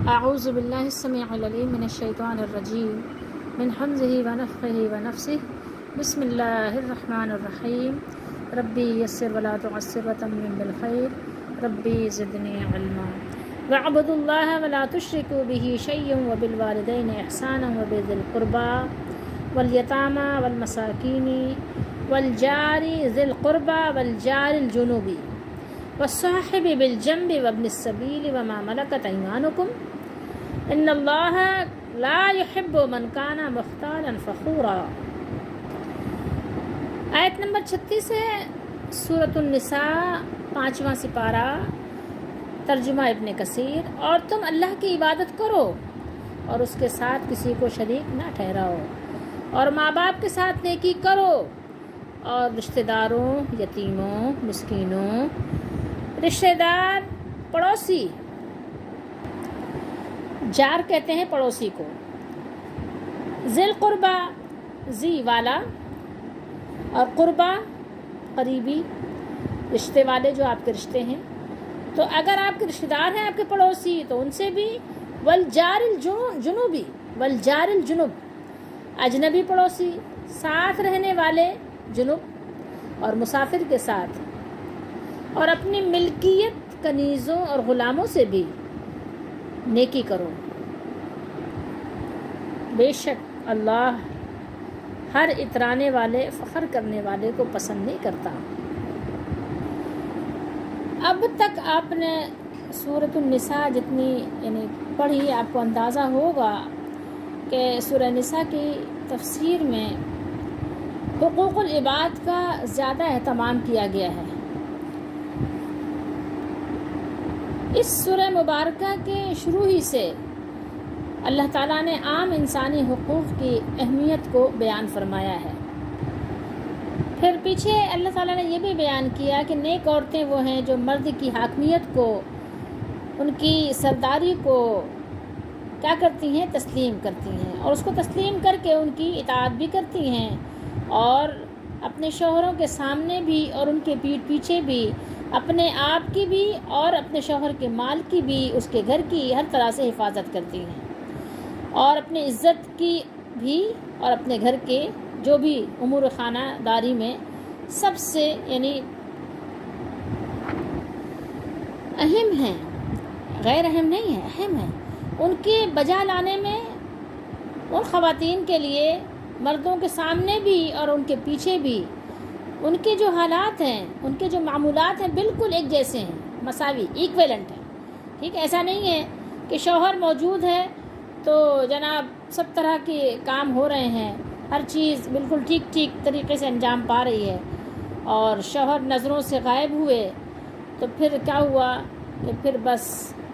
اعوذ باللہ السمیع العلیم من الشیطان الرجیم من حمزہ ونفخہ ونفثہ بسم اللہ الرحمن الرحیم ربی یسر ولا تعسر وتمم بالخیر ربی زدنی علما واعبدوا اللہ ولا تشرکوا بہ شیئا وبالوالدین احسانا وبذی القربى والیتامى والمساکین والجار ذی القربى والجار الجنوبی والصاحب بالجنب وابن السبیل وما ملکت ایمانکم ان اللہ لا يحب من کان مختالا فخورا۔ آیت نمبر 36 ہے سورۃ النساء، 5واں سپارہ، ترجمہ ابن کثیر۔ اور تم اللہ کی عبادت کرو اور اس کے ساتھ کسی کو شریک نہ ٹھہراؤ، اور ماں باپ کے ساتھ نیکی کرو، اور رشتہ داروں، یتیموں، مسکینوں، رشتہ دار، پڑوسی، جار کہتے ہیں پڑوسی کو، ذیل قربا، ذی والا، اور قربا قریبی، رشتے والے جو آپ کے رشتے ہیں۔ تو اگر آپ کے رشتہ دار ہیں آپ کے پڑوسی تو ان سے بھی، والجار الجنوبی، والجار الجنوب، اجنبی پڑوسی، ساتھ رہنے والے، جنوب، اور مسافر کے ساتھ، اور اپنی ملکیت کنیزوں اور غلاموں سے بھی نیکی کرو۔ بے شک اللہ ہر اترانے والے، فخر کرنے والے کو پسند نہیں کرتا۔ اب تک آپ نے سورۃ النساء جتنی پڑھی، آپ کو اندازہ ہوگا کہ سورہ نساء کی تفسیر میں حقوق العباد کا زیادہ اہتمام کیا گیا ہے۔ اس سورہ مبارکہ کے شروع ہی سے اللہ تعالیٰ نے عام انسانی حقوق کی اہمیت کو بیان فرمایا ہے۔ پھر پیچھے اللہ تعالیٰ نے یہ بھی بیان کیا کہ نیک عورتیں وہ ہیں جو مرد کی حاکمیت کو، ان کی سرداری کو کیا کرتی ہیں؟ تسلیم کرتی ہیں، اور اس کو تسلیم کر کے ان کی اطاعت بھی کرتی ہیں، اور اپنے شوہروں کے سامنے بھی اور ان کے پیٹھ پیچھے بھی، اپنے آپ کی بھی اور اپنے شوہر کے مال کی بھی، اس کے گھر کی ہر طرح سے حفاظت کرتی ہیں، اور اپنی عزت کی بھی، اور اپنے گھر کے جو بھی امور خانہ داری میں سب سے اہم ہیں، غیر اہم نہیں ہے، اہم ہیں، ان کے بجا لانے میں ان خواتین کے لیے مردوں کے سامنے بھی اور ان کے پیچھے بھی ان کے جو حالات ہیں، ان کے جو معمولات ہیں، بالکل ایک جیسے ہیں، مساوی، ایکویلنٹ ہیں۔ ٹھیک، ایسا نہیں ہے کہ شوہر موجود ہے تو جناب سب طرح کے کام ہو رہے ہیں، ہر چیز بالکل ٹھیک طریقے سے انجام پا رہی ہے، اور شوہر نظروں سے غائب ہوئے تو پھر کیا ہوا کہ پھر بس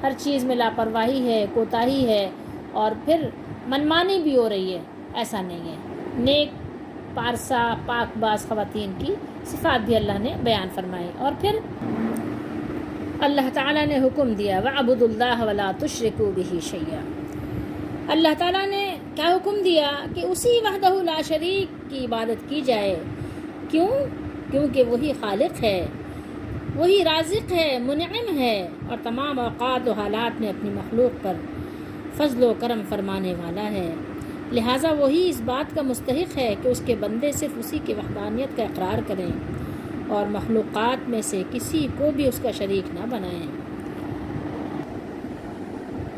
ہر چیز میں لاپرواہی ہے، کوتاہی ہے، اور پھر منمانی بھی ہو رہی ہے۔ ایسا نہیں ہے۔ نیک، پارسا، پاک باز خواتین کی صفات بھی اللہ نے بیان فرمائی، اور پھر اللہ تعالیٰ نے حکم دیا وَاعْبُدُوا اللَّهَ وَلَا تُشْرِكُوا بِهِ شَيْئًا۔ اللہ تعالیٰ نے کیا حکم دیا کہ اسی وحدہ لا شریک کی عبادت کی جائے۔ کیوں؟ کیونکہ وہی خالق ہے، وہی رازق ہے، منعم ہے، اور تمام اوقات و حالات میں اپنی مخلوق پر فضل و کرم فرمانے والا ہے۔ لہٰذا وہی اس بات کا مستحق ہے کہ اس کے بندے صرف اسی کی وحدانیت کا اقرار کریں، اور مخلوقات میں سے کسی کو بھی اس کا شریک نہ بنائیں۔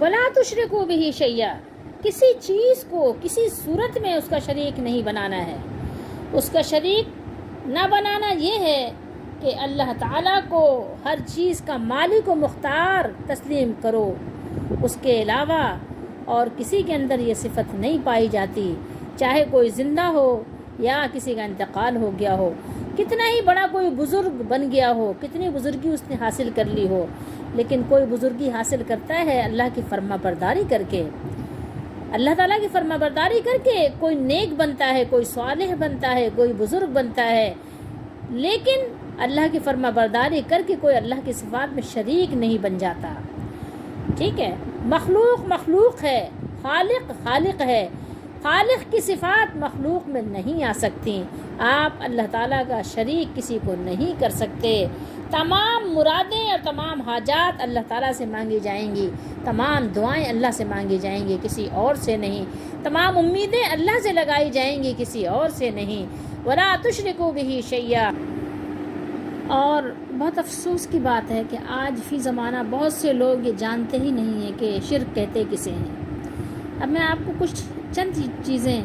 وَلَا تُشْرِكُوا بِهِ شَيْئًا، کسی چیز کو کسی صورت میں اس کا شریک نہیں بنانا ہے۔ اس کا شریک نہ بنانا یہ ہے کہ اللہ تعالیٰ کو ہر چیز کا مالک و مختار تسلیم کرو، اس کے علاوہ اور کسی کے اندر یہ صفت نہیں پائی جاتی، چاہے کوئی زندہ ہو یا کسی کا انتقال ہو گیا ہو، کتنا ہی بڑا کوئی بزرگ بن گیا ہو، کتنی بزرگی اس نے حاصل کر لی ہو، لیکن کوئی بزرگی حاصل کرتا ہے اللہ کی فرما برداری کر کے، اللہ تعالیٰ کی فرما برداری کر کے کوئی نیک بنتا ہے، کوئی صالح بنتا ہے، کوئی بزرگ بنتا ہے، لیکن اللہ کی فرما برداری کر کے کوئی اللہ کی صفات میں شریک نہیں بن جاتا۔ ٹھیک ہے، مخلوق ہے، خالق خالق ہے، خالق کی صفات مخلوق میں نہیں آ سکتی۔ آپ اللہ تعالیٰ کا شریک کسی کو نہیں کر سکتے۔ تمام مرادیں اور تمام حاجات اللہ تعالیٰ سے مانگی جائیں گی، تمام دعائیں اللہ سے مانگی جائیں گی، کسی اور سے نہیں، تمام امیدیں اللہ سے لگائی جائیں گی، کسی اور سے نہیں۔ وَلَا تُشْرِكُوا بِهِ شَيْئًا۔ اور بہت افسوس کی بات ہے کہ آج فی زمانہ بہت سے لوگ یہ جانتے ہی نہیں ہیں کہ شرک کہتے کسے ہیں۔ اب میں آپ کو کچھ چند چیزیں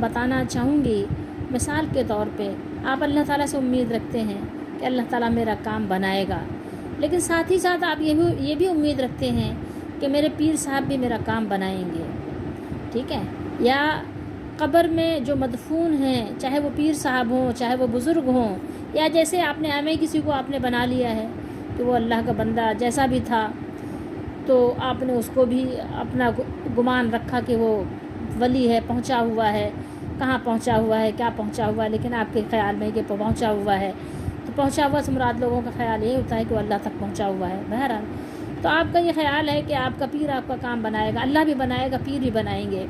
بتانا چاہوں گی۔ مثال کے طور پہ آپ اللہ تعالیٰ سے امید رکھتے ہیں کہ اللہ تعالیٰ میرا کام بنائے گا، لیکن ساتھ ہی ساتھ آپ یہ بھی امید رکھتے ہیں کہ میرے پیر صاحب بھی میرا کام بنائیں گے، ٹھیک ہے؟ یا قبر میں جو مدفون ہیں، چاہے وہ پیر صاحب ہوں، چاہے وہ بزرگ ہوں، یا جیسے آپ نے ایم کسی کو آپ نے بنا لیا ہے کہ وہ اللہ کا بندہ جیسا بھی تھا، تو آپ نے اس کو بھی اپنا گمان رکھا کہ وہ ولی ہے، پہنچا ہوا ہے، کہاں پہنچا ہوا ہے، کیا پہنچا ہوا ہے، لیکن آپ کے خیال میں کہ پہنچا ہوا ہے، تو پہنچا ہوا سے مراد لوگوں کا خیال یہ ہوتا ہے کہ وہ اللہ تک پہنچا ہوا ہے۔ بہرحال تو آپ کا یہ خیال ہے کہ آپ کا پیر آپ کا کام بنائے گا، اللہ بھی بنائے گا، پیر بھی بنائیں گے۔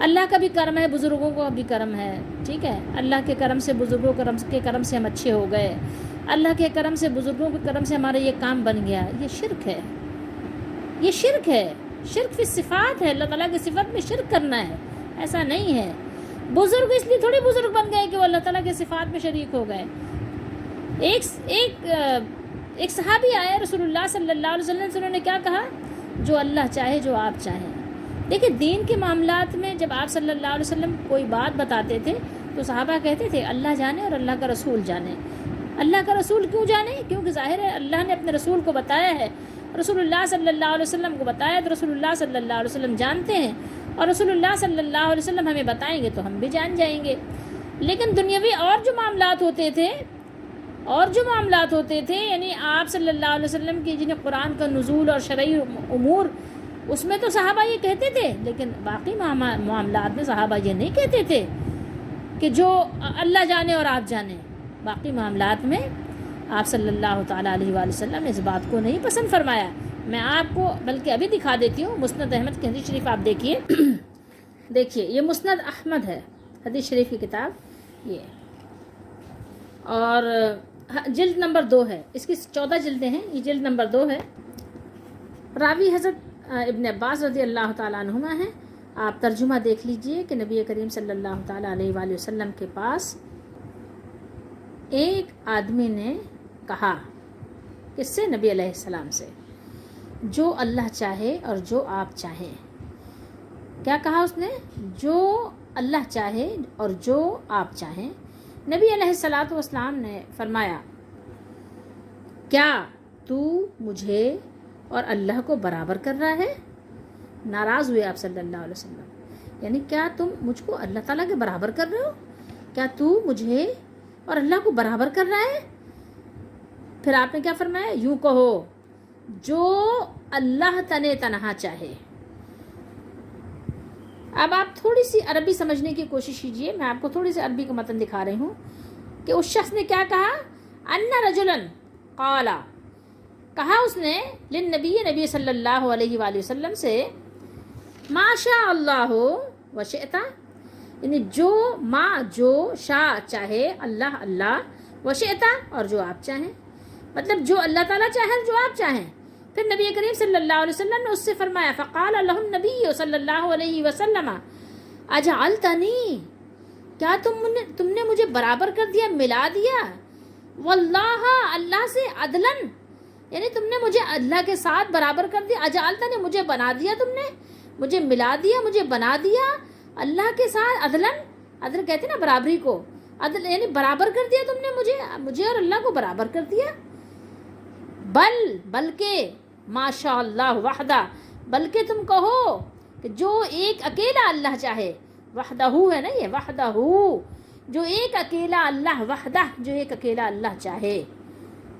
اللہ کا بھی کرم ہے، بزرگوں کا بھی کرم ہے، ٹھیک ہے؟ اللہ کے کرم سے، بزرگوں کے کرم سے ہم اچھے ہو گئے، اللہ کے کرم سے، بزرگوں کے کرم سے ہمارا یہ کام بن گیا۔ یہ شرک ہے، یہ شرک ہے، شرک فی صفات ہے، اللہ تعالیٰ کی صفت میں شرک کرنا ہے، ایسا نہیں ہے۔ بزرگ اس لیے تھوڑی بزرگ بن گئے کہ وہ اللہ تعالیٰ کی صفات میں شریک ہو گئے۔ ایک صحابی آئے رسول اللہ صلی اللہ علیہ وسلم سے، انہوں نے کیا کہا؟ جو اللہ چاہے، جو آپ چاہیں۔ دیکھیں دین کے معاملات میں جب آپ صلی اللہ علیہ وسلم کوئی بات بتاتے تھے تو صحابہ کہتے تھے اللہ جانے اور اللہ کا رسول جانے۔ اللہ کا رسول کیوں جانے؟ کیونکہ ظاہر ہے اللہ نے اپنے رسول کو بتایا ہے، رسول اللہ صلی اللہ علیہ وسلم کو بتایا تو رسول اللہ صلی اللہ علیہ وسلم جانتے ہیں، اور رسول اللہ صلی اللہ علیہ وسلم ہمیں بتائیں گے تو ہم بھی جان جائیں گے۔ لیکن دنیاوی اور جو معاملات ہوتے تھے یعنی آپ صلی اللہ علیہ وسلم کی جنہیں قرآن کا نزول اور شرعی امور، اس میں تو صحابہ یہ کہتے تھے، لیکن باقی معاملات میں صحابہ یہ نہیں کہتے تھے کہ جو اللہ جانے اور آپ جانے۔ باقی معاملات میں آپ صلی اللہ تعالیٰ علیہ وآلہ وسلم نے اس بات کو نہیں پسند فرمایا۔ میں آپ کو بلکہ ابھی دکھا دیتی ہوں، مسند احمد کی حدیث شریف آپ دیکھیے دیکھیے یہ مسند احمد ہے، حدیث شریف کی کتاب یہ، اور جلد نمبر 2 ہے، اس کی 14 جلدیں ہیں، یہ جلد نمبر 2 ہے۔ راوی حضرت ابن عباس رضی اللہ تعالیٰ عنہما ہیں۔ آپ ترجمہ دیکھ لیجئے کہ نبی کریم صلی اللہ تعالیٰ علیہ وآلہ وسلم کے پاس ایک آدمی نے کہا، کس سے؟ نبی علیہ السلام سے، جو اللہ چاہے اور جو آپ چاہیں۔ کیا کہا اس نے؟ جو اللہ چاہے اور جو آپ چاہیں۔ نبی علیہ السلام نے فرمایا، کیا تو مجھے اور اللہ کو برابر کر رہا ہے؟ ناراض ہوئے آپ صلی اللہ علیہ وسلم، یعنی کیا تم مجھ کو اللہ تعالیٰ کے برابر کر رہے ہو؟ کیا تو مجھے اور اللہ کو برابر کر رہا ہے؟ پھر آپ نے کیا فرمایا؟ یوں کہو، جو اللہ تنہا چاہے۔ اب آپ تھوڑی سی عربی سمجھنے کی کوشش کیجئے، میں آپ کو تھوڑی سی عربی کا متن دکھا رہی ہوں کہ اس شخص نے کیا کہا۔ ان رجلا قال، کہا اس نے نبی صلی اللہ علیہ وآلہ وسلم سے، ما شاء اللہ وشئت، یعنی جو شاء چاہے، اللہ اللہ، وشئت اور جو آپ چاہیں، مطلب جو اللہ تعالیٰ چاہے جو آپ چاہیں۔ پھر نبی کریم صلی اللہ علیہ وسلم نے اس سے فرمایا، فقال له النبی صلی اللہ علیہ وسلم اجعلتنی، کیا تم نے مجھے برابر کر دیا، ملا دیا، واللہ اللہ سے، عدلن، یعنی تم نے مجھے اللہ کے ساتھ برابر کر دیا، اجعلتنی مجھے بنا دیا، تم نے مجھے ملا دیا، مجھے بنا دیا اللہ کے ساتھ، عدلن، عدل کہتے ہیں نا برابری کو، عدل یعنی برابر کر دیا تم نے مجھے اور اللہ کو برابر کر دیا۔ بلکہ ماشاء اللہ وحدہ، بلکہ تم کہو کہ جو ایک اکیلا اللہ چاہے، وحدہ ہے نا، یہ وحدہ، جو ایک اکیلا اللہ، وحدہ جو ایک اکیلا اللہ چاہے،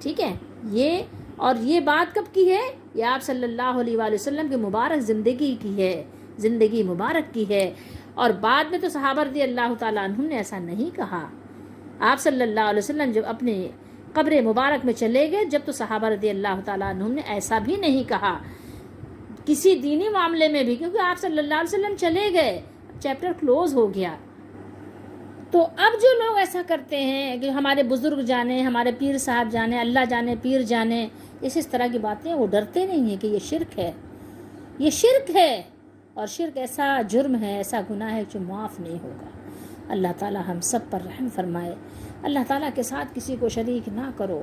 ٹھیک ہے؟ یہ بات کب کی ہے؟ یہ آپ صلی اللہ علیہ وآلہ وسلم کی مبارک زندگی کی ہے، زندگی مبارک کی ہے، اور بعد میں تو صحابہ رضی اللہ تعالیٰ عنہم نے ایسا نہیں کہا۔ آپ صلی اللہ علیہ وسلم جب اپنے قبر مبارک میں چلے گئے، جب تو صحابہ رضی اللہ تعالیٰ عنہم نے ایسا بھی نہیں کہا کسی دینی معاملے میں بھی، کیونکہ آپ صلی اللہ علیہ وسلم چلے گئے، چیپٹر کلوز ہو گیا۔ تو اب جو لوگ ایسا کرتے ہیں کہ ہمارے بزرگ جانے، ہمارے پیر صاحب جانے، اللہ جانے، پیر جانے، اس طرح کی باتیں، وہ ڈرتے نہیں ہیں کہ یہ شرک ہے، یہ شرک ہے، اور شرک ایسا جرم ہے، ایسا گناہ ہے جو معاف نہیں ہوگا۔ اللہ تعالی ہم سب پر رحم فرمائے۔ اللہ تعالیٰ کے ساتھ کسی کو شریک نہ کرو۔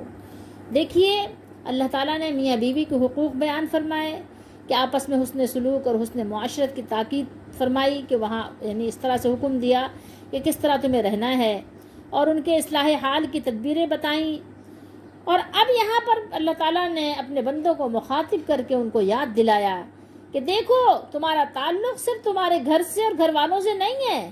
دیکھیے اللہ تعالیٰ نے میاں بیوی کے حقوق بیان فرمائے کہ آپس میں حسن سلوک اور حسن معاشرت کی تاکید فرمائی، کہ وہاں یعنی اس طرح سے حکم دیا کہ کس طرح تمہیں رہنا ہے، اور ان کے اصلاح حال کی تدبیریں بتائیں۔ اور اب یہاں پر اللہ تعالیٰ نے اپنے بندوں کو مخاطب کر کے ان کو یاد دلایا کہ دیکھو تمہارا تعلق صرف تمہارے گھر سے اور گھر والوں سے نہیں ہے،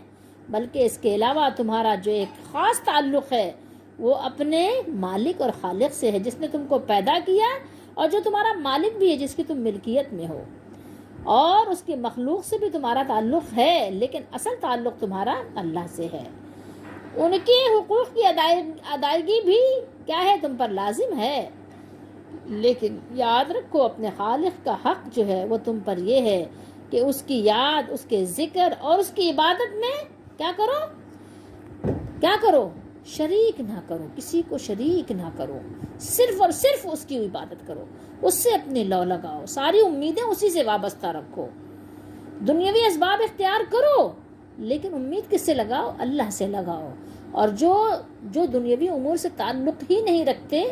بلکہ اس کے علاوہ تمہارا جو ایک خاص تعلق ہے وہ اپنے مالک اور خالق سے ہے، جس نے تم کو پیدا کیا اور جو تمہارا مالک بھی ہے، جس کی تم ملکیت میں ہو، اور اس کی مخلوق سے بھی تمہارا تعلق ہے، لیکن اصل تعلق تمہارا اللہ سے ہے۔ ان کے حقوق کی ادائیگی بھی کیا ہے، تم پر لازم ہے، لیکن یاد رکھو اپنے خالق کا حق جو ہے وہ تم پر یہ ہے کہ اس کی یاد، اس کے ذکر اور اس کی عبادت میں کیا کرو، شریک نہ کرو، کسی کو شریک نہ کرو، صرف اور صرف اس کی عبادت کرو، اس سے اپنے لو لگاؤ، ساری امیدیں اسی سے وابستہ رکھو، دنیاوی اسباب اختیار کرو، لیکن امید کس سے لگاؤ، اللہ سے لگاؤ، اور جو دنیاوی امور سے تعلق ہی نہیں رکھتے،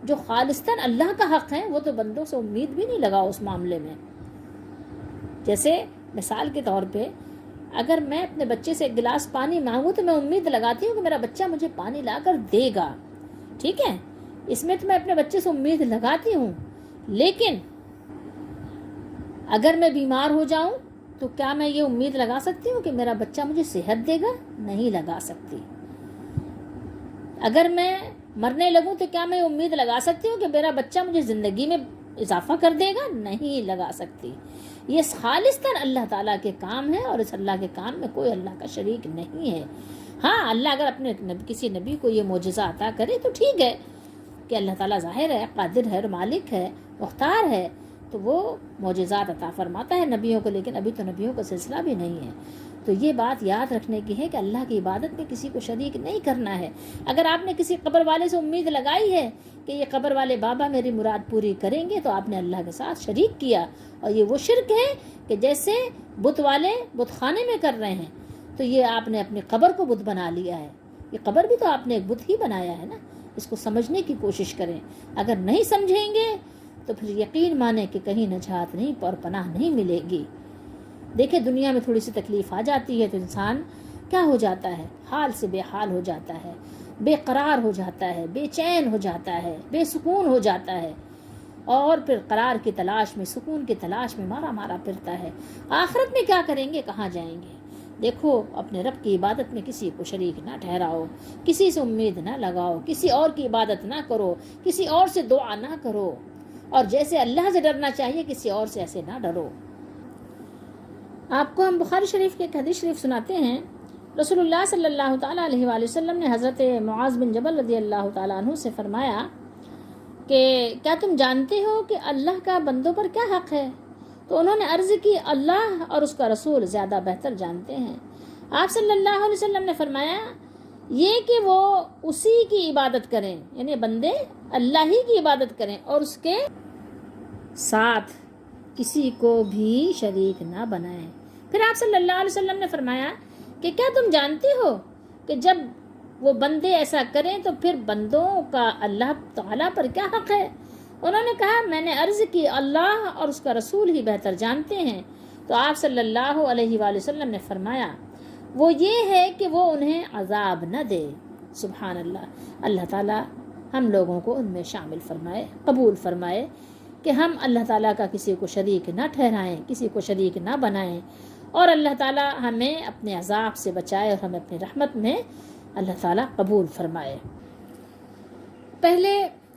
جو خالصتاً اللہ کا حق ہے، وہ تو بندوں سے امید بھی نہیں لگاؤ اس معاملے میں۔ جیسے مثال کے طور پہ اگر میں اپنے بچے سے ایک گلاس پانی مانگوں تو میں امید لگاتی ہوں کہ میرا بچہ مجھے پانی لا کر دے گا، ٹھیک ہے، اس میں تو میں اپنے بچے سے امید لگاتی ہوں، لیکن اگر میں بیمار ہو جاؤں تو کیا میں یہ امید لگا سکتی ہوں کہ میرا بچہ مجھے صحت دے گا؟ نہیں لگا سکتی۔ اگر میں مرنے لگوں تو کیا میں امید لگا سکتی ہوں کہ میرا بچہ مجھے زندگی میں اضافہ کر دے گا؟ نہیں لگا سکتی۔ یہ خالصتاً اللہ تعالیٰ کے کام ہے، اور اس اللہ کے کام میں کوئی اللہ کا شریک نہیں ہے۔ ہاں، اللہ اگر اپنے کسی نبی کو یہ معجزہ عطا کرے تو ٹھیک ہے کہ اللہ تعالیٰ ظاہر ہے، قادر ہے، مالک ہے، مختار ہے، تو وہ معجزات عطا فرماتا ہے نبیوں کو، لیکن ابھی تو نبیوں کا سلسلہ بھی نہیں ہے۔ تو یہ بات یاد رکھنے کی ہے کہ اللہ کی عبادت میں کسی کو شریک نہیں کرنا ہے۔ اگر آپ نے کسی قبر والے سے امید لگائی ہے کہ یہ قبر والے بابا میری مراد پوری کریں گے، تو آپ نے اللہ کے ساتھ شریک کیا، اور یہ وہ شرک ہے کہ جیسے بت والے بت خانے میں کر رہے ہیں، تو یہ آپ نے اپنی قبر کو بت بنا لیا ہے۔ یہ قبر بھی تو آپ نے ایک بت ہی بنایا ہے نا۔ اس کو سمجھنے کی کوشش کریں، اگر نہیں سمجھیں گے تو پھر یقین مانیں کہ کہیں نجات نہیں اور پناہ نہیں ملے گی۔ دیکھیں دنیا میں تھوڑی سی تکلیف آ جاتی ہے تو انسان کیا ہو جاتا ہے، حال سے بے حال ہو جاتا ہے، بے قرار ہو جاتا ہے، بے چین ہو جاتا ہے، بے سکون ہو جاتا ہے، اور پھر قرار کی تلاش میں، سکون کی تلاش میں مارا پھرتا ہے۔ آخرت میں کیا کریں گے، کہاں جائیں گے؟ دیکھو اپنے رب کی عبادت میں کسی کو شریک نہ ٹھہراؤ، کسی سے امید نہ لگاؤ، کسی اور کی عبادت نہ کرو، کسی اور سے دعا نہ کرو، اور جیسے اللہ سے ڈرنا چاہیے کسی اور سے ایسے نہ ڈرو۔ آپ کو ہم بخاری شریف کے ایک حدیث شریف سناتے ہیں۔ رسول اللہ صلی اللہ تعالیٰ علیہ وآلہ وسلم نے حضرت معاذ بن جبل رضی اللہ تعالیٰ عنہ سے فرمایا کہ کیا تم جانتے ہو کہ اللہ کا بندوں پر کیا حق ہے؟ تو انہوں نے عرض کی اللہ اور اس کا رسول زیادہ بہتر جانتے ہیں۔ آپ صلی اللہ علیہ وسلم نے فرمایا یہ کہ وہ اسی کی عبادت کریں، یعنی بندے اللہ ہی کی عبادت کریں اور اس کے ساتھ کسی کو بھی شریک نہ بنائیں۔ پھر آپ صلی اللہ علیہ وسلم نے فرمایا کہ کیا تم جانتے ہو کہ جب وہ بندے ایسا کریں تو پھر بندوں کا اللہ تعالیٰ پر کیا حق ہے؟ انہوں نے کہا میں نے عرض کی اللہ اور اس کا رسول ہی بہتر جانتے ہیں۔ تو آپ صلی اللہ علیہ وآلہ وسلم نے فرمایا وہ یہ ہے کہ وہ انہیں عذاب نہ دے۔ سبحان اللہ، اللہ تعالیٰ ہم لوگوں کو ان میں شامل فرمائے، قبول فرمائے کہ ہم اللہ تعالیٰ کا کسی کو شریک نہ ٹھہرائیں، کسی کو شریک نہ بنائیں، اور اللہ تعالیٰ ہمیں اپنے عذاب سے بچائے اور ہمیں اپنی رحمت میں اللہ تعالیٰ قبول فرمائے۔ پہلے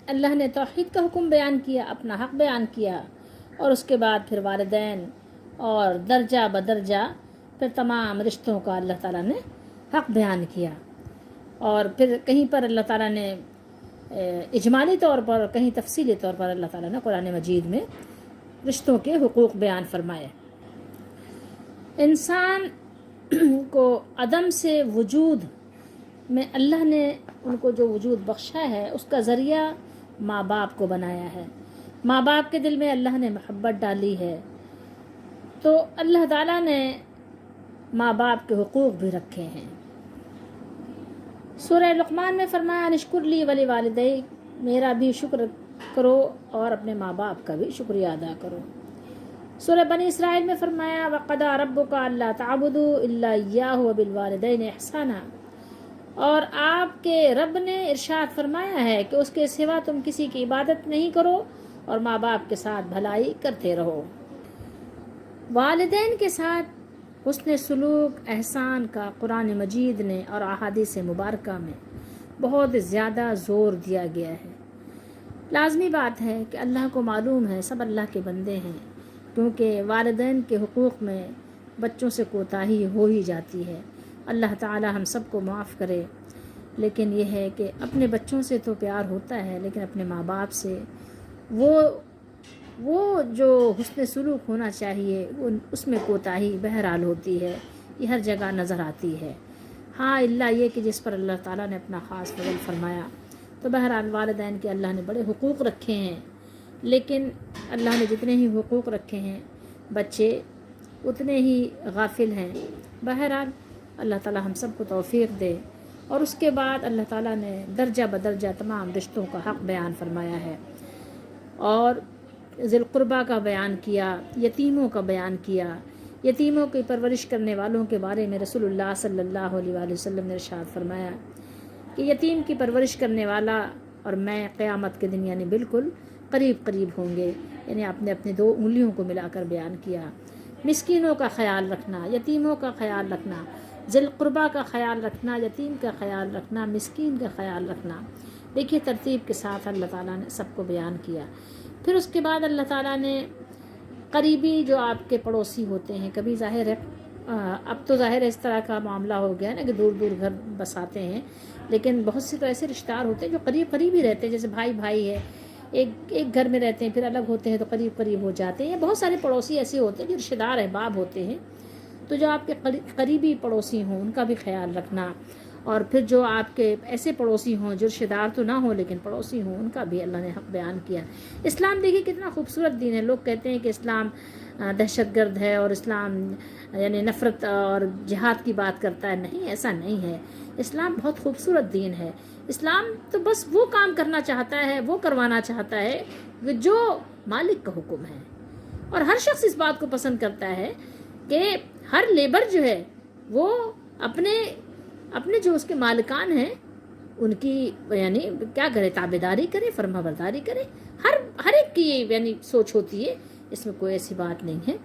اللہ نے توحید کا حکم بیان کیا، اپنا حق بیان کیا، اور اس کے بعد پھر والدین اور درجہ بدرجہ پھر تمام رشتوں کا اللہ تعالیٰ نے حق بیان کیا، اور پھر کہیں پر اللہ تعالیٰ نے اجمالی طور پر، کہیں تفصیلی طور پر اللہ تعالیٰ نے قرآن مجید میں رشتوں کے حقوق بیان فرمائے۔ انسان کو عدم سے وجود میں اللہ نے ان کو جو وجود بخشا ہے اس کا ذریعہ ماں باپ کو بنایا ہے. ماں باپ کے دل میں اللہ نے محبت ڈالی ہے. تو اللہ تعالیٰ نے ماں باپ کے حقوق بھی رکھے ہیں. سورہ لقمان میں فرمایا نشکر لی ولی والدیک، میرا بھی شکر کرو اور اپنے ماں باپ کا بھی شکریہ ادا کرو. سورہ بنی اسرائیل میں فرمایا وَقَضَىٰ رَبُّكَ أَلَّا تَعْبُدُوا إِلَّا إِيَّاهُ وَبِالْوَالِدَيْنِ إِحْسَانًا، اور آپ کے رب نے ارشاد فرمایا ہے کہ اس کے سوا تم کسی کی عبادت نہیں کرو اور ماں باپ کے ساتھ بھلائی کرتے رہو. والدین کے ساتھ حسن سلوک احسان کا قرآن مجید نے اور احادیث مبارکہ میں بہت زیادہ زور دیا گیا ہے. لازمی بات ہے کہ اللہ کو معلوم ہے سب اللہ کے بندے ہیں، کیونکہ والدین کے حقوق میں بچوں سے کوتاہی ہو ہی جاتی ہے. اللہ تعالی ہم سب کو معاف کرے. لیکن یہ ہے کہ اپنے بچوں سے تو پیار ہوتا ہے، لیکن اپنے ماں باپ سے وہ جو حسن سلوک ہونا چاہیے اس میں کوتاہی بہرحال ہوتی ہے. یہ ہر جگہ نظر آتی ہے. ہاں اللہ یہ کہ جس پر اللہ تعالیٰ نے اپنا خاص فضل فرمایا، تو بہرحال والدین کے اللہ نے بڑے حقوق رکھے ہیں. لیکن اللہ نے جتنے ہی حقوق رکھے ہیں بچے اتنے ہی غافل ہیں. بہرحال اللہ تعالیٰ ہم سب کو توفیق دے. اور اس کے بعد اللہ تعالیٰ نے درجہ بدرجہ تمام رشتوں کا حق بیان فرمایا ہے، اور ذی القربہ کا بیان کیا، یتیموں کا بیان کیا. یتیموں کی پرورش کرنے والوں کے بارے میں رسول اللہ صلی اللہ علیہ وآلہ وسلم نے ارشاد فرمایا کہ یتیم کی پرورش کرنے والا اور میں قیامت کے دن یعنی بالکل قریب قریب ہوں گے. یعنی آپ نے اپنی 2 انگلیوں کو ملا کر بیان کیا. مسکینوں کا خیال رکھنا، یتیموں کا خیال رکھنا، ذی القربہ کا خیال رکھنا، یتیم کا خیال رکھنا، مسکین کا خیال رکھنا. دیکھیے ترتیب کے ساتھ اللہ تعالیٰ نے سب کو بیان کیا. پھر اس کے بعد اللہ تعالیٰ نے قریبی جو آپ کے پڑوسی ہوتے ہیں، کبھی ظاہر ہے اب تو ظاہر ہے اس طرح کا معاملہ ہو گیا نا کہ دور دور گھر بساتے ہیں، لیکن بہت سے تو ایسے رشتہ دار ہوتے ہیں جو قریب قریب ہی رہتے ہیں. جیسے بھائی ہے، ایک گھر میں رہتے ہیں، پھر الگ ہوتے ہیں تو قریب قریب ہو جاتے ہیں. بہت سارے پڑوسی ایسے ہوتے ہیں جو رشتہ دار احباب ہوتے ہیں. تو جو آپ کے قریبی پڑوسی ہوں ان کا بھی خیال رکھنا، اور پھر جو آپ کے ایسے پڑوسی ہوں جو رشتہ دار تو نہ ہوں لیکن پڑوسی ہوں ان کا بھی اللہ نے حق بیان کیا. اسلام دیکھیے کتنا خوبصورت دین ہے. لوگ کہتے ہیں کہ اسلام دہشت گرد ہے اور اسلام یعنی نفرت اور جہاد کی بات کرتا ہے. نہیں، ایسا نہیں ہے. اسلام بہت خوبصورت دین ہے. اسلام تو بس وہ کام کرنا چاہتا ہے، وہ کروانا چاہتا ہے جو مالک کا حکم ہے. اور ہر شخص اس بات کو پسند کرتا ہے کہ ہر لیبر جو ہے وہ اپنے جو اس کے مالکان ہیں ان کی یعنی کیا کرے، تابعداری کرے، فرما برداری کرے. ہر ایک کی یعنی سوچ ہوتی ہے، اس میں کوئی ایسی بات نہیں ہے.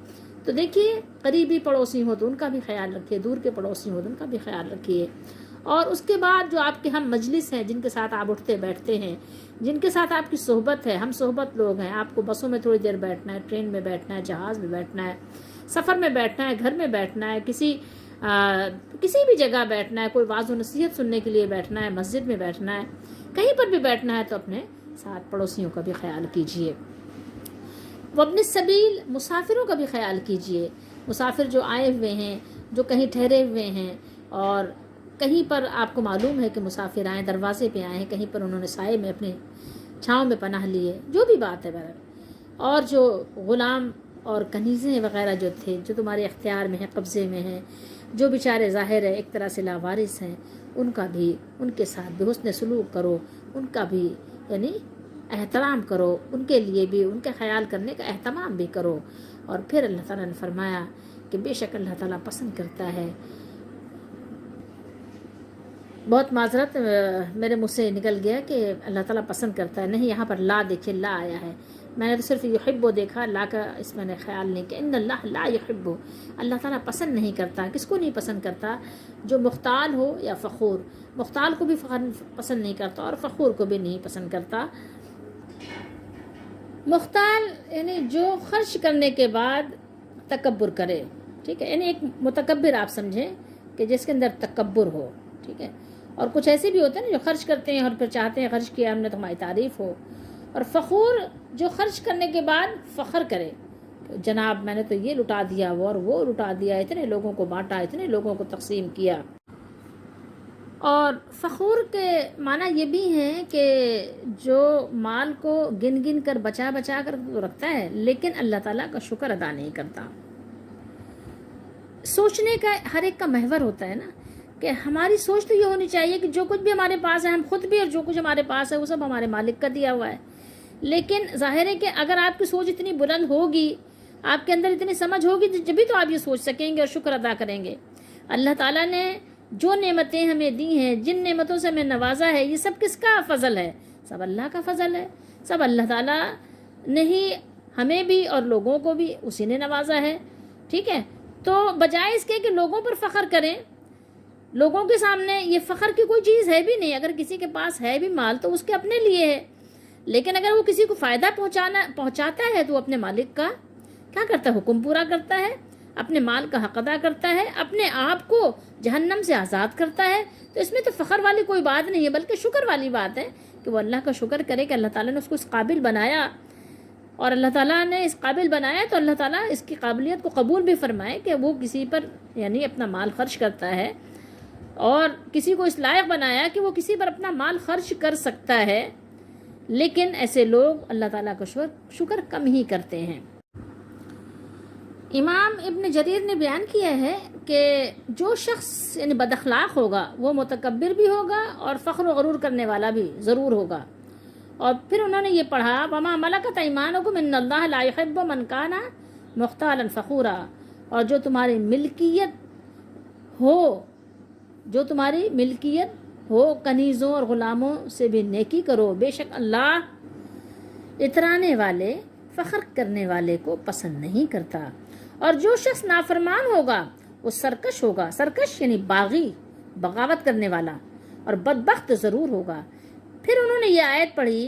تو دیکھیے قریبی پڑوسی ہو تو ان کا بھی خیال رکھیے، دور کے پڑوسی ہو تو ان کا بھی خیال رکھیے. اور اس کے بعد جو آپ کے ہم مجلس ہیں، جن کے ساتھ آپ اٹھتے بیٹھتے ہیں، جن کے ساتھ آپ کی صحبت ہے، ہم صحبت لوگ ہیں. آپ کو بسوں میں تھوڑی دیر بیٹھنا ہے، ٹرین میں بیٹھنا ہے، جہاز میں بیٹھنا ہے، سفر میں بیٹھنا ہے، گھر میں بیٹھنا ہے، کسی بھی جگہ بیٹھنا ہے، کوئی واعظ و نصیحت سننے کے لیے بیٹھنا ہے، مسجد میں بیٹھنا ہے، کہیں پر بھی بیٹھنا ہے تو اپنے ساتھ پڑوسیوں کا بھی خیال کیجیے. وابن السبیل مسافروں کا بھی خیال کیجیے. مسافر جو آئے ہوئے ہیں، جو کہیں ٹھہرے ہوئے ہیں، اور کہیں پر آپ کو معلوم ہے کہ مسافر آئے، دروازے پہ آئے ہیں، کہیں پر انہوں نے سائے میں اپنے چھاؤں میں پناہ لیے، جو بھی بات ہے بہرحال. اور جو غلام اور کنیزیں وغیرہ جو تھے، جو تمہارے اختیار میں ہیں، قبضے میں ہیں، جو بیچارے ظاہر ہے ایک طرح سے لاوارث ہیں، ان کا بھی ان کے ساتھ بھی حسن سلوک کرو، ان کا بھی یعنی احترام کرو، ان کے لیے بھی ان کے خیال کرنے کا اہتمام بھی کرو. اور پھر اللہ تعالیٰ نے فرمایا کہ بے شک اللہ تعالیٰ پسند کرتا ہے. بہت معذرت میرے منہ سے نکل گیا کہ اللہ تعالیٰ پسند کرتا ہے. نہیں، یہاں پر لا دیکھیے، لا آیا ہے. میں نے تو صرف یحب دیکھا، لا کا اس میں نے خیال نہیں کہ ان اللہ لا یحب. اللہ تعالیٰ پسند نہیں کرتا. کس کو نہیں پسند کرتا؟ جو مختال ہو یا فخور. مختال کو بھی پسند نہیں کرتا اور فخور کو بھی نہیں پسند کرتا. مختال یعنی جو خرچ کرنے کے بعد تکبر کرے، ٹھیک ہے، یعنی ایک متکبر آپ سمجھیں کہ جس کے اندر تکبر ہو، ٹھیک ہے. اور کچھ ایسے بھی ہوتے ہیں نا جو خرچ کرتے ہیں اور پھر چاہتے ہیں خرچ کیا ہم نے تو ہماری تعریف ہو. اور فخور جو خرچ کرنے کے بعد فخر کرے، جناب میں نے تو یہ لٹا دیا اور وہ لٹا دیا، اتنے لوگوں کو بانٹا، اتنے لوگوں کو تقسیم کیا. اور فخور کے معنی یہ بھی ہیں کہ جو مال کو گن گن کر بچا بچا کر تو رکھتا ہے لیکن اللہ تعالیٰ کا شکر ادا نہیں کرتا۔ سوچنے کا ہر ایک کا محور ہوتا ہے نا، کہ ہماری سوچ تو یہ ہونی چاہیے کہ جو کچھ بھی ہمارے پاس ہے، ہم خود بھی اور جو کچھ ہمارے پاس ہے وہ سب ہمارے مالک کا دیا ہوا ہے۔ لیکن ظاہر ہے کہ اگر آپ کی سوچ اتنی بلند ہوگی، آپ کے اندر اتنی سمجھ ہوگی، جبھی تو آپ یہ سوچ سکیں گے اور شکر ادا کریں گے۔ اللہ تعالیٰ نے جو نعمتیں ہمیں دی ہیں، جن نعمتوں سے ہمیں نوازا ہے، یہ سب کس کا فضل ہے؟ سب اللہ کا فضل ہے۔ سب اللہ تعالیٰ نے ہی ہمیں بھی اور لوگوں کو بھی اسی نے نوازا ہے، ٹھیک ہے؟ تو بجائے اس کے کہ لوگوں پر فخر کریں، لوگوں کے سامنے یہ فخر کی کوئی چیز ہے بھی نہیں۔ اگر کسی کے پاس ہے بھی مال تو اس کے اپنے لیے ہے، لیکن اگر وہ کسی کو فائدہ پہنچاتا ہے تو وہ اپنے مالک کا کیا کرتا ہے؟ حکم پورا کرتا ہے، اپنے مال کا حق ادا کرتا ہے، اپنے آپ کو جہنم سے آزاد کرتا ہے۔ تو اس میں تو فخر والی کوئی بات نہیں ہے، بلکہ شکر والی بات ہے کہ وہ اللہ کا شکر کرے کہ اللہ تعالیٰ نے اس کو اس قابل بنایا، اور اللہ تعالیٰ نے اس قابل بنایا تو اللہ تعالیٰ اس کی قابلیت کو قبول بھی فرمائے کہ وہ کسی پر یعنی اپنا مال خرچ کرتا ہے، اور کسی کو اس لائق بنایا کہ وہ کسی پر اپنا مال خرچ کر سکتا ہے۔ لیکن ایسے لوگ اللہ تعالیٰ کا شکر کم ہی کرتے ہیں۔ امام ابن جریر نے بیان کیا ہے کہ جو شخص یعنی بد اخلاق ہوگا وہ متکبر بھی ہوگا اور فخر و غرور کرنے والا بھی ضرور ہوگا۔ اور پھر انہوں نے یہ پڑھا وما ملکت ایمانکم ان اللہ لا یحب من کان مختالا فخورا، اور جو تمہاری ملکیت ہو کنیزوں اور غلاموں سے بھی نیکی کرو، بے شک اللہ اترانے والے فخر کرنے والے کو پسند نہیں کرتا۔ اور جو شخص نافرمان ہوگا وہ سرکش ہوگا، سرکش یعنی باغی، بغاوت کرنے والا، اور بدبخت ضرور ہوگا۔ پھر انہوں نے یہ آیت پڑھی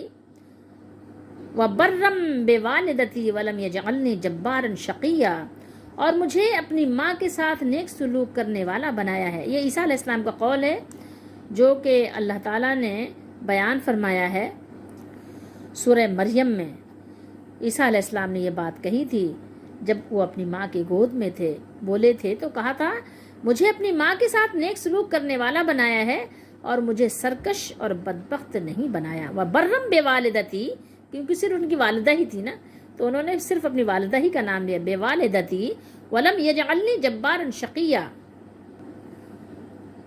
وَبَرًّا بِوَالِدَتِي وَلَمْ يَجْعَلْنِي جَبَّارًا شَقِيًّا، اور مجھے اپنی ماں کے ساتھ نیک سلوک کرنے والا بنایا ہے۔ یہ عیسیٰ علیہ السلام کا قول ہے جو کہ اللہ تعالیٰ نے بیان فرمایا ہے سورہ مریم میں۔ عیسیٰ علیہ السلام نے یہ بات کہی تھی جب وہ اپنی ماں کی گود میں تھے، بولے تھے تو کہا تھا مجھے اپنی ماں کے ساتھ نیک سلوک کرنے والا بنایا ہے اور مجھے سرکش اور بدبخت نہیں بنایا۔ وَبَرًّا بِوَالِدَتِي، کیونکہ صرف ان کی والدہ ہی تھی نا، تو انہوں نے صرف اپنی والدہ ہی کا نام لیا، بِوَالِدَتِي وَلَمْ يَجْعَلْنِي جَبَّارًا شَقِيًّا۔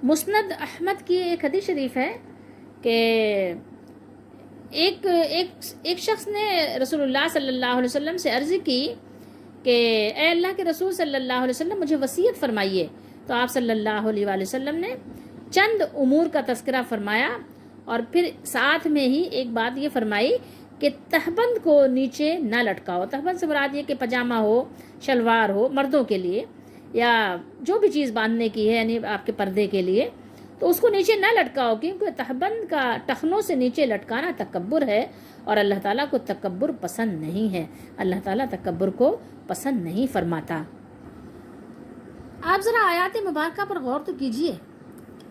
مسند احمد کی ایک حدیث شریف ہے کہ ایک شخص نے رسول اللہ صلی اللہ علیہ وسلم سے عرض کی کہ اے اللہ کے رسول صلی اللہ علیہ وسلم مجھے وصیت فرمائیے، تو آپ صلی اللہ علیہ وآلہ وسلم نے چند امور کا تذکرہ فرمایا، اور پھر ساتھ میں ہی ایک بات یہ فرمائی کہ تہبند کو نیچے نہ لٹکاؤ۔ تہبند سے مراد یہ کہ پاجامہ ہو، شلوار ہو مردوں کے لیے، یا جو بھی چیز باندھنے کی ہے یعنی آپ کے پردے کے لیے، تو اس کو نیچے نہ لٹکاؤ، کیونکہ تہبند کا ٹخنوں سے نیچے لٹکانا تکبر ہے، اور اللہ تعالیٰ کو تکبر پسند نہیں ہے۔ اللہ تعالیٰ تکبر کو پسند نہیں فرماتا۔ آپ ذرا آیات مبارکہ پر غور تو کیجئے،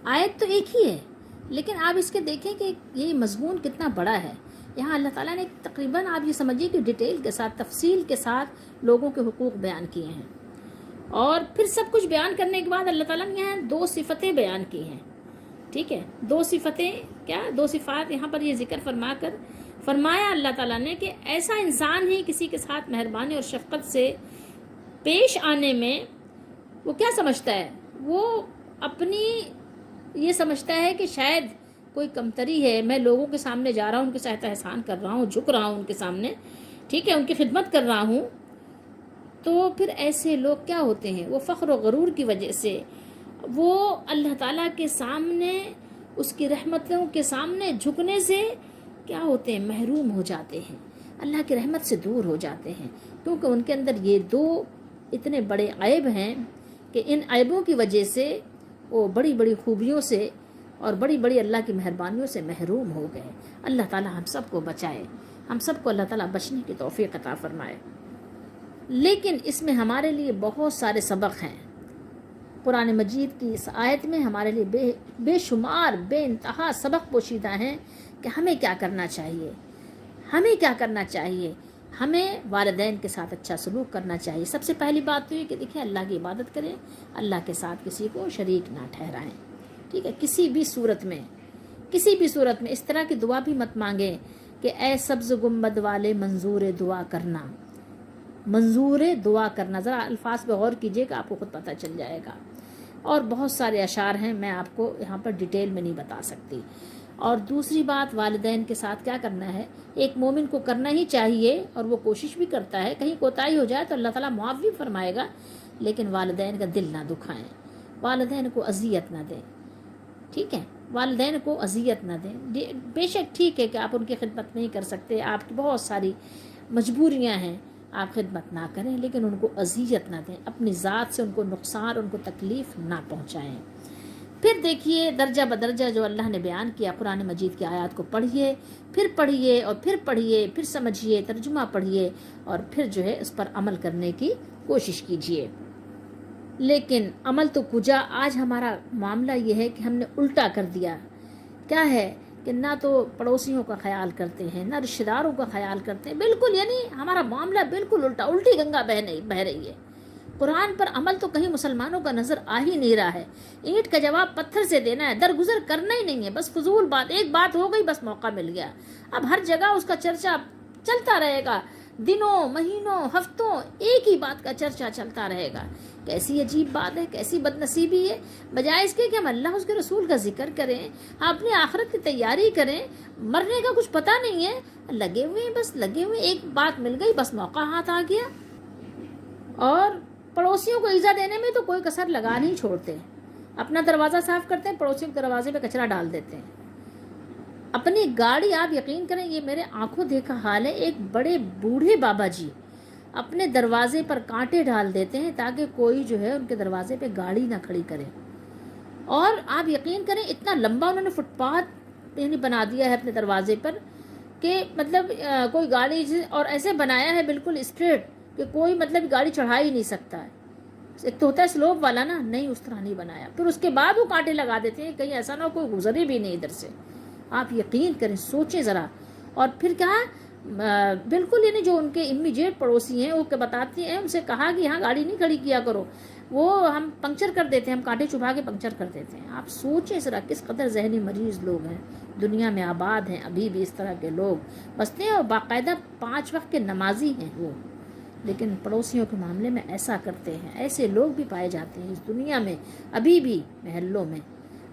آیت تو ایک ہی ہے لیکن آپ اس کے دیکھیں کہ یہ مضمون کتنا بڑا ہے۔ یہاں اللہ تعالیٰ نے تقریباً آپ یہ سمجھیے کہ ڈیٹیل کے ساتھ، تفصیل کے ساتھ لوگوں کے حقوق بیان کیے ہیں، اور پھر سب کچھ بیان کرنے کے بعد اللہ تعالیٰ نے یہاں 2 صفتیں بیان کی ہیں، ٹھیک ہے؟ 2 صفتیں کیا؟ 2 صفات یہاں پر یہ ذکر فرمایا اللہ تعالیٰ نے کہ ایسا انسان ہی کسی کے ساتھ مہربانی اور شفقت سے پیش آنے میں وہ کیا سمجھتا ہے؟ وہ اپنی یہ سمجھتا ہے کہ شاید کوئی کمتری ہے، میں لوگوں کے سامنے جا رہا ہوں، ان کے ساتھ احسان کر رہا ہوں، جھک رہا ہوں ان کے سامنے، ٹھیک ہے، ان کی خدمت کر رہا ہوں۔ تو پھر ایسے لوگ کیا ہوتے ہیں؟ وہ فخر و غرور کی وجہ سے وہ اللہ تعالیٰ کے سامنے، اس کی رحمتوں کے سامنے جھکنے سے کیا ہوتے ہیں؟ محروم ہو جاتے ہیں، اللہ کی رحمت سے دور ہو جاتے ہیں، کیونکہ ان کے اندر یہ 2 اتنے بڑے عیب ہیں کہ ان عیبوں کی وجہ سے وہ بڑی بڑی خوبیوں سے اور بڑی بڑی اللہ کی مہربانیوں سے محروم ہو گئے۔ اللہ تعالیٰ ہم سب کو بچائے، ہم سب کو اللہ تعالیٰ بچنے کی توفیق عطا فرمائے۔ لیکن اس میں ہمارے لیے بہت سارے سبق ہیں۔ قرآن مجید کی اس آیت میں ہمارے لیے بے شمار بے انتہا سبق پوشیدہ ہیں کہ ہمیں کیا کرنا چاہیے، ہمیں والدین کے ساتھ اچھا سلوک کرنا چاہیے۔ سب سے پہلی بات تو یہ کہ دیکھیں اللہ کی عبادت کریں، اللہ کے ساتھ کسی کو شریک نہ ٹھہرائیں، ٹھیک ہے، کسی بھی صورت میں اس طرح کی دعا بھی مت مانگیں کہ اے سبز گنبد والے منظور دعا کرنا، ذرا الفاظ پہ غور کیجئے کہ آپ کو خود پتہ چل جائے گا. اور بہت سارے اشعار ہیں، میں آپ کو یہاں پر ڈیٹیل میں نہیں بتا سکتی. اور دوسری بات، والدین کے ساتھ کیا کرنا ہے، ایک مومن کو کرنا ہی چاہیے، اور وہ کوشش بھی کرتا ہے، کہیں کوتاہی ہو جائے تو اللہ تعالیٰ معاف بھی فرمائے گا، لیکن والدین کا دل نہ دکھائیں، والدین کو اذیت نہ دیں. ٹھیک ہے، والدین کو اذیت نہ دیں. بے شک ٹھیک ہے کہ آپ ان کی خدمت نہیں کر سکتے، آپ کی بہت ساری مجبوریاں ہیں، آپ خدمت نہ کریں، لیکن ان کو اذیت نہ دیں، اپنی ذات سے ان کو نقصان، ان کو تکلیف نہ پہنچائیں. پھر دیکھیے درجہ بدرجہ جو اللہ نے بیان کیا، قرآن مجید کی آیات کو پڑھیے اور پھر پڑھیے، پھر سمجھیے، ترجمہ پڑھیے، اور پھر جو ہے اس پر عمل کرنے کی کوشش کیجیے. لیکن عمل تو کجا، آج ہمارا معاملہ یہ ہے کہ ہم نے الٹا کر دیا. کیا ہے کہ نہ تو پڑوسیوں کا خیال کرتے ہیں، نہ رشتہ داروں کا خیال کرتے ہیں، بالکل یعنی ہمارا معاملہ بالکل الٹا، الٹی گنگا بہ رہی ہے. قرآن پر عمل تو کہیں مسلمانوں کا نظر آ ہی نہیں رہا ہے. اینٹ کا جواب پتھر سے دینا ہے، درگزر کرنا ہی نہیں ہے، بس فضول بات، ایک بات ہو گئی بس موقع مل گیا، اب ہر جگہ اس کا چرچا چلتا رہے گا، دنوں مہینوں ہفتوں ایک ہی بات کا چرچا چلتا رہے گا. کیسی عجیب بات ہے، کیسی بد نصیبی ہے. بجائے اس کے کہ ہم اللہ اس کے رسول کا ذکر کریں، اپنی آخرت کی تیاری کریں، مرنے کا کچھ پتہ نہیں ہے، لگے ہوئے ایک بات مل گئی بس موقع ہاتھ آ گیا. اور پڑوسیوں کو ایذا دینے میں تو کوئی کسر لگا نہیں چھوڑتے. اپنا دروازہ صاف کرتے ہیں، پڑوسیوں کے دروازے پہ کچرا ڈال دیتے ہیں. اپنی گاڑی، آپ یقین کریں یہ میرے آنکھوں دیکھا حال ہے، ایک بڑے بوڑھے بابا جی اپنے دروازے پر کانٹے ڈال دیتے ہیں تاکہ کوئی جو ہے ان کے دروازے پہ گاڑی نہ کھڑی کرے. اور آپ یقین کریں اتنا لمبا انہوں نے فٹ پاتھ یعنی بنا دیا ہے اپنے دروازے پر کہ مطلب کوئی گاڑی، اور ایسے بنایا ہے بالکل اسٹریٹ کہ کوئی مطلب گاڑی چڑھا ہی نہیں سکتا ہے. ایک تو ہوتا ہے سلوپ والا نا، نہیں اس طرح نہیں بنایا. پھر اس کے بعد وہ کانٹے لگا دیتے ہیں کہیں ایسا نہ ہو کوئی گزرے بھی نہیں ادھر سے. آپ یقین کریں، سوچیں ذرا. اور پھر کیا بالکل یعنی جو ان کے امیجیٹ پڑوسی ہیں وہ بتاتے ہیں، ان سے کہا کہ یہاں گاڑی نہیں کھڑی کیا کرو، وہ ہم پنکچر کر دیتے ہیں، ہم کانٹے چبھا کے پنکچر کر دیتے ہیں. آپ سوچیں ذرا کس قدر ذہنی مریض لوگ ہیں دنیا میں آباد ہیں، ابھی بھی اس طرح کے لوگ بستے ہیں، اور باقاعدہ 5 وقت کے نمازی ہیں وہ، لیکن پڑوسیوں کے معاملے میں ایسا کرتے ہیں. ایسے لوگ بھی پائے جاتے ہیں اس دنیا میں ابھی بھی محلوں میں.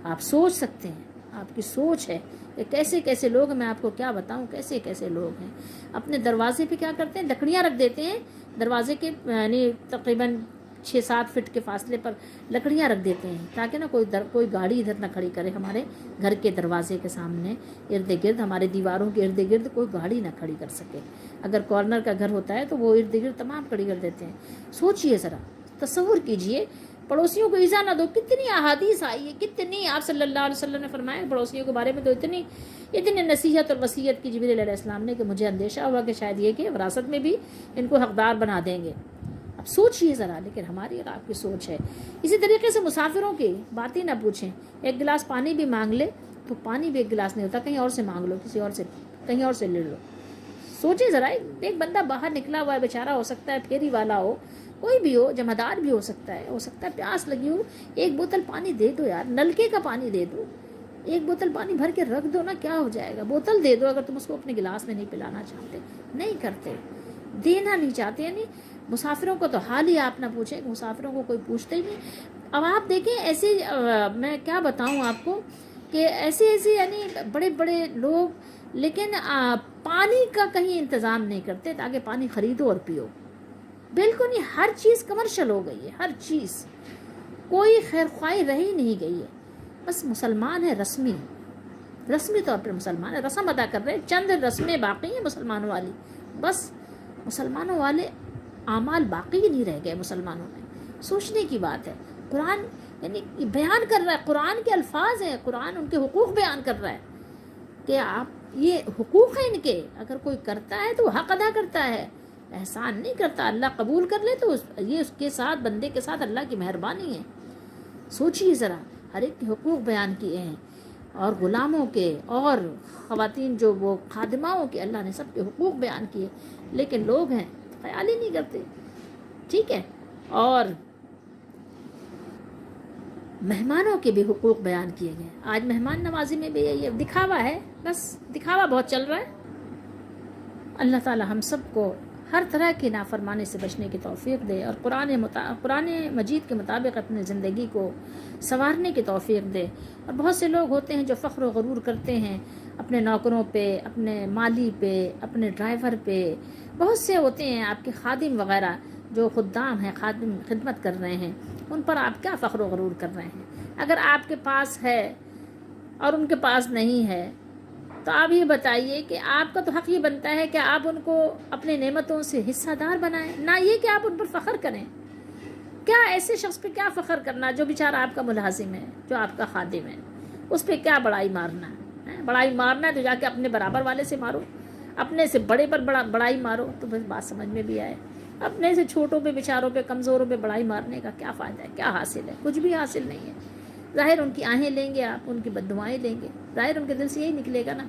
آپ سوچ سکتے ہیں، آپ کی سوچ ہے کہ کیسے کیسے لوگ ہیں. میں آپ کو کیا بتاؤں کیسے کیسے لوگ ہیں. اپنے دروازے پہ کیا کرتے ہیں، لکڑیاں رکھ دیتے ہیں دروازے کے، یعنی تقریباً 6-7 فٹ کے فاصلے پر لکڑیاں رکھ دیتے ہیں تاکہ نا کوئی گاڑی ادھر نہ کھڑی کرے. ہمارے گھر کے دروازے کے سامنے ارد گرد، ہمارے دیواروں کے ارد گرد کوئی گاڑی نہ کھڑی کر سکے. اگر کارنر کا گھر ہوتا ہے تو وہ ارد گرد تمام کھڑی کر دیتے ہیں. سوچئے ذرا، تصور کیجئے، پڑوسیوں کو ایذا نہ دو. کتنی احادیث آئی ہے، کتنی آپ صلی اللہ علیہ وسلم نے فرمایا پڑوسیوں کے بارے میں، تو اتنی نصیحت اور وصیت کی جبریل علیہ السلام نے کہ مجھے اندیشہ ہوا کہ شاید یہ کہ وراثت میں بھی ان کو حقدار بنا دیں گے. اب سوچئے ذرا، لیکن ہماری اور آپ کی سوچ ہے. اسی طریقے سے مسافروں کی بات ہی نہ پوچھیں. ایک گلاس پانی بھی مانگ لے تو پانی بھی ایک گلاس نہیں ہوتا، کہیں اور سے مانگ لو، کسی اور سے کہیں اور سے لے لو. سوچیں ذرا، ایک بندہ باہر نکلا ہوا ہے بیچارہ، ہو سکتا ہے پھیری والا ہو، کوئی بھی ہو، جمعدار بھی ہو سکتا ہے پیاس لگی ہو، ایک بوتل پانی دے دو یار، نلکے کا پانی دے دو، ایک بوتل پانی بھر کے رکھ دو نا، کیا ہو جائے گا. بوتل دے دو اگر تم اس کو اپنے گلاس میں نہیں پلانا چاہتے. نہیں کرتے، دینا نہیں چاہتے. یعنی مسافروں کو تو حال ہی آپ نہ پوچھیں، مسافروں کو کوئی پوچھتے ہی نہیں. اب آپ دیکھیں ایسے، میں کیا بتاؤں آپ کو کہ ایسے یعنی بڑے بڑے لوگ، لیکن پانی کا کہیں انتظام نہیں کرتے تاکہ پانی خریدو اور پیو. بالکل نہیں، ہر چیز کمرشل ہو گئی ہے، ہر چیز، کوئی خیر خواہی رہی نہیں گئی ہے. بس مسلمان ہے رسمی طور پر مسلمان ہے، رسم ادا کر رہے ہیں، چند رسمیں باقی ہیں مسلمانوں والی، بس مسلمانوں والے اعمال باقی ہی نہیں رہ گئے مسلمانوں میں. سوچنے کی بات ہے. قرآن یعنی بیان کر رہا ہے، قرآن کے الفاظ ہیں، قرآن ان کے حقوق بیان کر رہا ہے کہ آپ یہ حقوق ہیں ان کے، اگر کوئی کرتا ہے تو حق ادا کرتا ہے، احسان نہیں کرتا. اللہ قبول کر لے تو یہ اس کے ساتھ، بندے کے ساتھ اللہ کی مہربانی ہے. سوچیے ذرا، ہر ایک کے حقوق بیان کیے ہیں، اور غلاموں کے اور خواتین جو وہ خادماؤں کے، اللہ نے سب کے حقوق بیان کیے. لیکن لوگ ہیں خیال ہی نہیں کرتے. ٹھیک ہے. اور مہمانوں کے بھی حقوق بیان کیے گئے. آج مہمان نوازی میں بھی یہ دکھاوا ہے، بس دکھاوا بہت چل رہا ہے. اللہ تعالی ہم سب کو ہر طرح کی نافرمانی سے بچنے کی توفیق دے، اور قرآن مجید کے مطابق اپنی زندگی کو سنوارنے کی توفیق دے. اور بہت سے لوگ ہوتے ہیں جو فخر و غرور کرتے ہیں اپنے نوکروں پہ، اپنے مالی پہ، اپنے ڈرائیور پہ. بہت سے ہوتے ہیں آپ کے خادم وغیرہ جو خدام ہیں، خادم خدمت کر رہے ہیں، ان پر آپ کیا فخر و غرور کر رہے ہیں؟ اگر آپ کے پاس ہے اور ان کے پاس نہیں ہے تو آپ یہ بتائیے کہ آپ کا تو حق یہ بنتا ہے کہ آپ ان کو اپنے نعمتوں سے حصہ دار بنائیں، نہ یہ کہ آپ ان پر فخر کریں. کیا ایسے شخص پہ کیا فخر کرنا جو بیچارہ آپ کا ملازم ہے، جو آپ کا خادم ہے، اس پہ کیا بڑائی مارنا ہے؟ بڑائی مارنا ہے تو جا کے اپنے برابر والے سے مارو، اپنے سے بڑے پر بڑائی مارو تو بس بات سمجھ میں بھی آئے. اپنے سے چھوٹوں پہ، بیچاروں پہ، کمزوروں پہ بڑائی مارنے کا کیا فائدہ ہے؟ کیا حاصل ہے؟ کچھ بھی حاصل نہیں ہے. ظاہر ان کی آہیں لیں گے آپ، ان کی بددعائیں لیں گے، ظاہر ان کے دل سے یہی نکلے گا نا.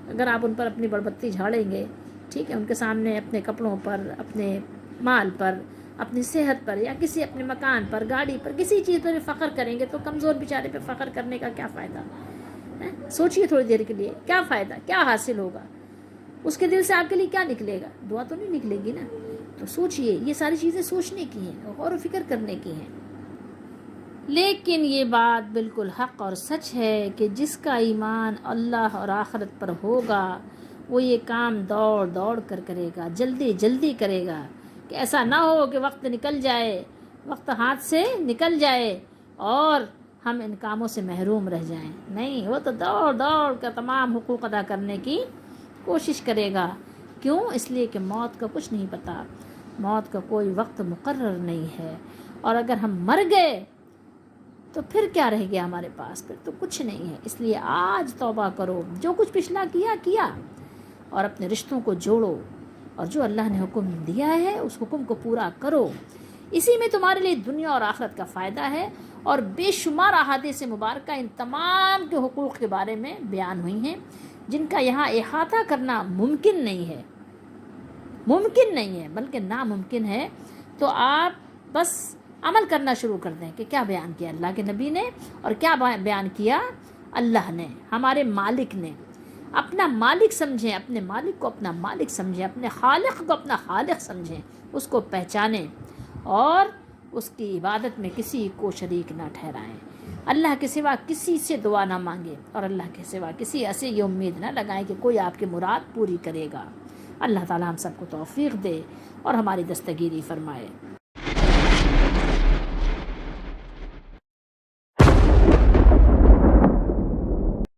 اگر آپ ان پر اپنی بڑبتی جھاڑیں گے، ٹھیک ہے، ان کے سامنے اپنے کپڑوں پر، اپنے مال پر، اپنی صحت پر، یا کسی اپنے مکان پر، گاڑی پر، کسی چیز پر فخر کریں گے تو کمزور بیچارے پہ فخر کرنے کا کیا فائدہ؟ سوچئے تھوڑی دیر کے لیے، کیا فائدہ، کیا حاصل ہوگا؟ اس کے دل سے آپ کے لیے کیا نکلے گا؟ دعا تو نہیں نکلے گی نا. تو سوچئے، یہ ساری چیزیں سوچنے کی ہیں، غور و فکر کرنے کی ہیں. لیکن یہ بات بالکل حق اور سچ ہے کہ جس کا ایمان اللہ اور آخرت پر ہوگا وہ یہ کام دوڑ دوڑ کر کرے گا، جلدی جلدی کرے گا، کہ ایسا نہ ہو کہ وقت نکل جائے، وقت ہاتھ سے نکل جائے اور ہم ان کاموں سے محروم رہ جائیں. نہیں، وہ تو دوڑ دوڑ کر تمام حقوق ادا کرنے کی کوشش کرے گا. کیوں؟ اس لیے کہ موت کا کچھ نہیں پتہ، موت کا کوئی وقت مقرر نہیں ہے. اور اگر ہم مر گئے تو پھر کیا رہ گیا ہمارے پاس؟ پھر تو کچھ نہیں ہے. اس لیے آج توبہ کرو، جو کچھ پچھلا کیا، اور اپنے رشتوں کو جوڑو، اور جو اللہ نے حکم دیا ہے اس حکم کو پورا کرو. اسی میں تمہارے لیے دنیا اور آخرت کا فائدہ ہے. اور بے شمار احادیث مبارکہ ان تمام کے حقوق کے بارے میں بیان ہوئی ہیں، جن کا یہاں احاطہ کرنا ممکن نہیں ہے بلکہ ناممکن ہے. تو آپ بس عمل کرنا شروع کر دیں کہ کیا بیان کیا اللہ کے نبی نے، اور کیا بیان کیا اللہ نے، ہمارے مالک نے. اپنا مالک سمجھیں، اپنے مالک کو اپنا مالک سمجھیں، اپنے خالق کو اپنا خالق سمجھیں، اس کو پہچانیں اور اس کی عبادت میں کسی کو شریک نہ ٹھہرائیں. اللہ کے سوا کسی سے دعا نہ مانگیں، اور اللہ کے سوا کسی ایسے یہ امید نہ لگائیں کہ کوئی آپ کی مراد پوری کرے گا. اللہ تعالی ہم سب کو توفیق دے اور ہماری دستگیری فرمائے.